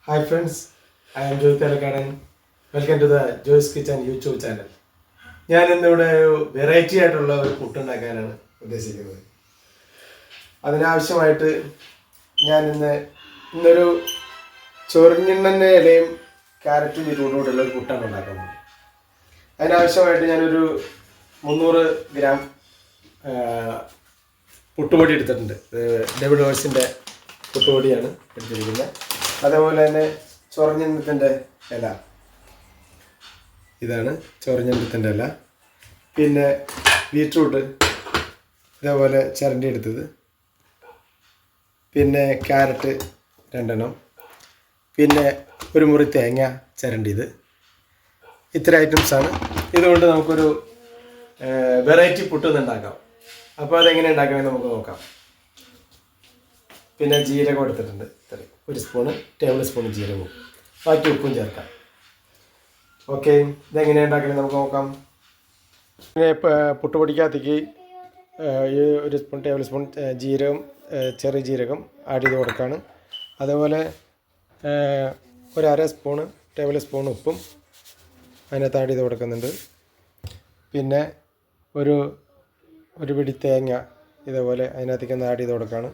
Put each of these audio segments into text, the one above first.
Hi friends, I am Joy Telakadan. Welcome to the Joy's Kitchen YouTube channel. ഞാൻ ഇന്നിവിടെ ഒരു variety ആയിട്ടുള്ള ഒരു പുട്ടുണ്ടാക്കാനാണ് ഉദ്ദേശിക്കുന്നത്. അതിനാവശ്യമായിട്ട് ഞാൻ ഇന്നൊരു ചൊറിഞ്ഞെണ്ണൻ്റെ ഇലയും ക്യാരറ്റും ബീറ്റ്റൂട്ടും ഒരു പുട്ടാണ് ഉണ്ടാക്കുന്നത്. അതിനാവശ്യമായിട്ട് ഞാനൊരു 300 ഗ്രാം പുട്ടുപൊടി എടുത്തിട്ടുണ്ട്. ഡേവിഡ് ഓട്സിൻ്റെ പുട്ടുപൊടിയാണ് എടുത്തിരിക്കുന്നത്. അതേപോലെ തന്നെ ചൊറിഞ്ഞെണ്ണത്തിൻ്റെ ഇല, ഇതാണ് ചൊറിഞ്ഞെണ്ണത്തിൻ്റെ ഇല. പിന്നെ ബീറ്റ്റൂട്ട് ഇതേപോലെ ചിരണ്ടി എടുത്തത്, പിന്നെ ക്യാരറ്റ് 2 എണ്ണം, പിന്നെ ഒരു മുറി തേങ്ങ ചിരണ്ടിയത്. ഇത്ര ഐറ്റംസാണ്. ഇതുകൊണ്ട് നമുക്കൊരു വെറൈറ്റി പുട്ടൊന്ന് ഉണ്ടാക്കാം. അപ്പോൾ അതെങ്ങനെ ഉണ്ടാക്കാമെന്ന് നമുക്ക് നോക്കാം. പിന്നെ ജീരകം എടുത്തിട്ടുണ്ട്, 1 ടേബിൾ സ്പൂൺ ജീരകവും, ബാക്കി ഉപ്പും ചേർക്കാം. ഓക്കെ, ഇതെങ്ങനെയാണ് ഉണ്ടാക്കുന്നത് നമുക്ക് നോക്കാം. പുട്ടുപൊടിക്കകത്തേക്ക് 1 ടേബിൾ സ്പൂൺ ജീരകം, ചെറിയ ജീരകം ആഡ് ചെയ്ത് കൊടുക്കുകയാണ്. അതേപോലെ 1/2 ടേബിൾ സ്പൂൺ ഉപ്പും അതിനകത്ത് ആഡ് ചെയ്ത് കൊടുക്കുന്നുണ്ട്. പിന്നെ ഒരു പിടി തേങ്ങ ഇതേപോലെ അതിനകത്തേക്ക് ഒന്ന് ആഡ് ചെയ്ത് കൊടുക്കുകയാണ്.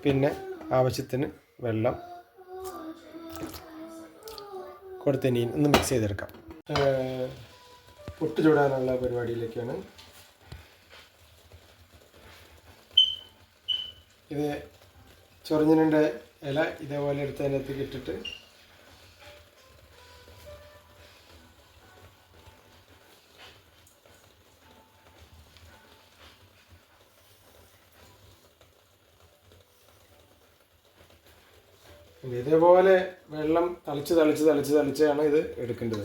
പിന്നെ ആവശ്യത്തിന് വെള്ളം കൊടുത്തിനി ഒന്ന് മിക്സ് ചെയ്തെടുക്കാം. പുട്ട് ചൂടാനുള്ള പരിപാടിയിലേക്കാണ്. ഇത് ചൊറിഞ്ഞിൻ്റെ ഇല ഇതേപോലെ എടുത്ത് അതിനകത്തേക്ക് ഇട്ടിട്ട് ഇതേപോലെ വെള്ളം തളിച്ചാണ് ഇത് എടുക്കേണ്ടത്.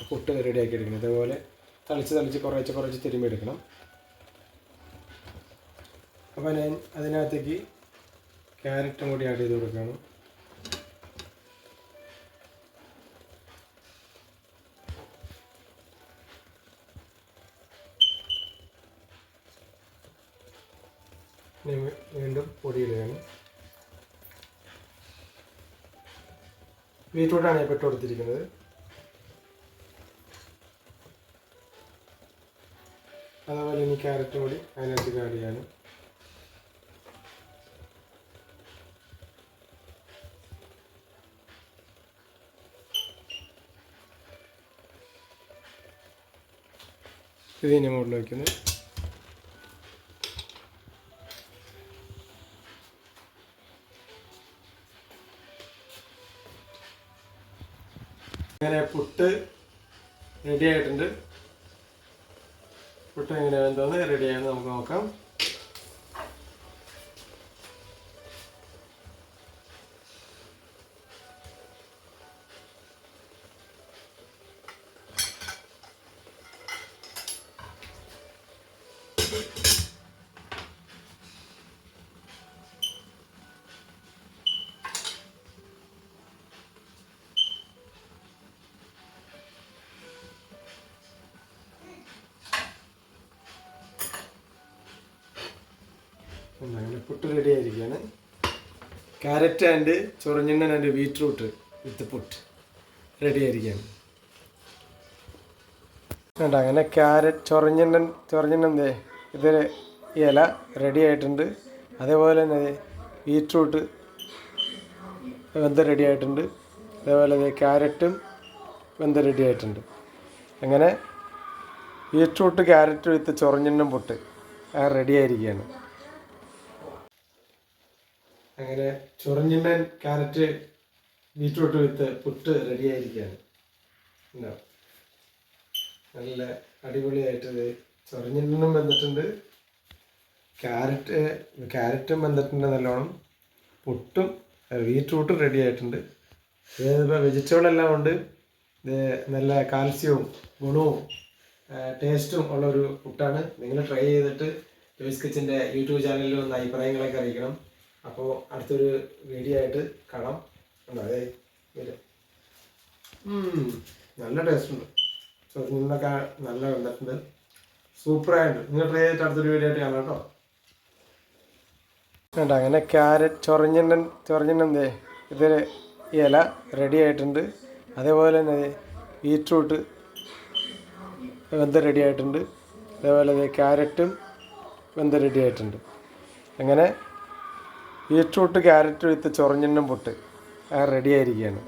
പുട്ട് റെഡിയാക്കി എടുക്കണം. ഇതേപോലെ തളിച്ച് കുറച്ച് തിരുമ്മി എടുക്കണം. അപ്പോൾ ഞാൻ അതിനകത്തേക്ക് ക്യാരറ്റും കൂടി ആഡ് ചെയ്ത് കൊടുക്കണം. വീണ്ടും പൊടിയിടുകയാണ്. ബീറ്റ്റൂട്ടാണ് ഞാൻ ഇട്ട് കൊടുത്തിരിക്കുന്നത്. അതുപോലെ ഇനി ക്യാരറ്റും കൂടി അതിനകത്ത് ആഡ് ചെയ്യാണ്. ഇതിനെ മുകളിൽ വയ്ക്കുന്നത്. അങ്ങനെ പുട്ട് റെഡി ആയിട്ടുണ്ട്. പുട്ട് എങ്ങനെയാണ് എന്തോന്ന് റെഡിയായെന്ന് നമുക്ക് നോക്കാം. അങ്ങനെ പുട്ട് റെഡി ആയിരിക്കുകയാണ്. ക്യാരറ്റ് ആൻഡ് ചൊറിഞ്ഞെണ്ണൻ and beetroot with puttu ready ആയിരിക്കുകയാണ്. വേണ്ട, അങ്ങനെ ചൊറിഞ്ഞെണ്ണൻ ഇത് ഇല റെഡി ആയിട്ടുണ്ട്. അതേപോലെ തന്നെ ബീറ്റ്റൂട്ട് വെന്ത് റെഡി ആയിട്ടുണ്ട്. അതേപോലെ ക്യാരറ്റും വെന്ത് റെഡി ആയിട്ടുണ്ട്. അങ്ങനെ ബീറ്റ്റൂട്ട് ക്യാരറ്റ് വിത്ത് ചൊറിഞ്ഞെണ്ണൻ പുട്ട് റെഡി ആയിരിക്കുകയാണ്. അങ്ങനെ ചൊറിഞ്ഞെണ്ണൻ carrot beetroot with puttu ready ആയിരിക്കുകയാണ്. നല്ല അടിപൊളിയായിട്ട് ചൊറിഞ്ഞെണ്ണനും വെന്തിട്ടുണ്ട്, ക്യാരറ്റും വെന്തിട്ടുണ്ട് നല്ലോണം, പുട്ടും ബീറ്റ്റൂട്ടും റെഡി ആയിട്ടുണ്ട്. ഇതിപ്പോൾ വെജിറ്റബിൾ എല്ലാം ഉണ്ട്. ഇത് നല്ല കാൽസ്യവും ഗുണവും ടേസ്റ്റും ഉള്ളൊരു പുട്ടാണ്. നിങ്ങൾ ട്രൈ ചെയ്തിട്ട് ജോയ്സ് കിച്ചൻ്റെ യൂട്യൂബ് ചാനലിൽ ഒന്ന് അഭിപ്രായങ്ങളൊക്കെ അറിയിക്കണം. അപ്പോൾ അടുത്തൊരു വീഡിയോ ആയിട്ട് കാണാം. അതെ, നല്ല ടേസ്റ്റുണ്ട്. ചൊറിഞ്ഞൊക്കെ നല്ല വന്നിട്ടുണ്ട്, സൂപ്പറായിട്ട്. നിങ്ങൾ ട്രൈ ചെയ്തിട്ട് അടുത്തൊരു വീഡിയോ ആയിട്ട് കാണാം കേട്ടോ. വേണ്ട, അങ്ങനെ ചൊറിഞ്ഞെണ്ണൻ ഇത് ഈ ഇല റെഡി ആയിട്ടുണ്ട്. അതേപോലെ തന്നെ ബീറ്റ്റൂട്ട് വെന്ത് റെഡി ആയിട്ടുണ്ട്. അതേപോലെ ക്യാരറ്റും വെന്ത് റെഡി ആയിട്ടുണ്ട്. അങ്ങനെ ബീറ്റ്റൂട്ട് ക്യാരറ്റ് വിത്ത് ചൊറഞ്ഞെണ്ണും പുട്ട് റെഡി ആയിരിക്കുകയാണ്.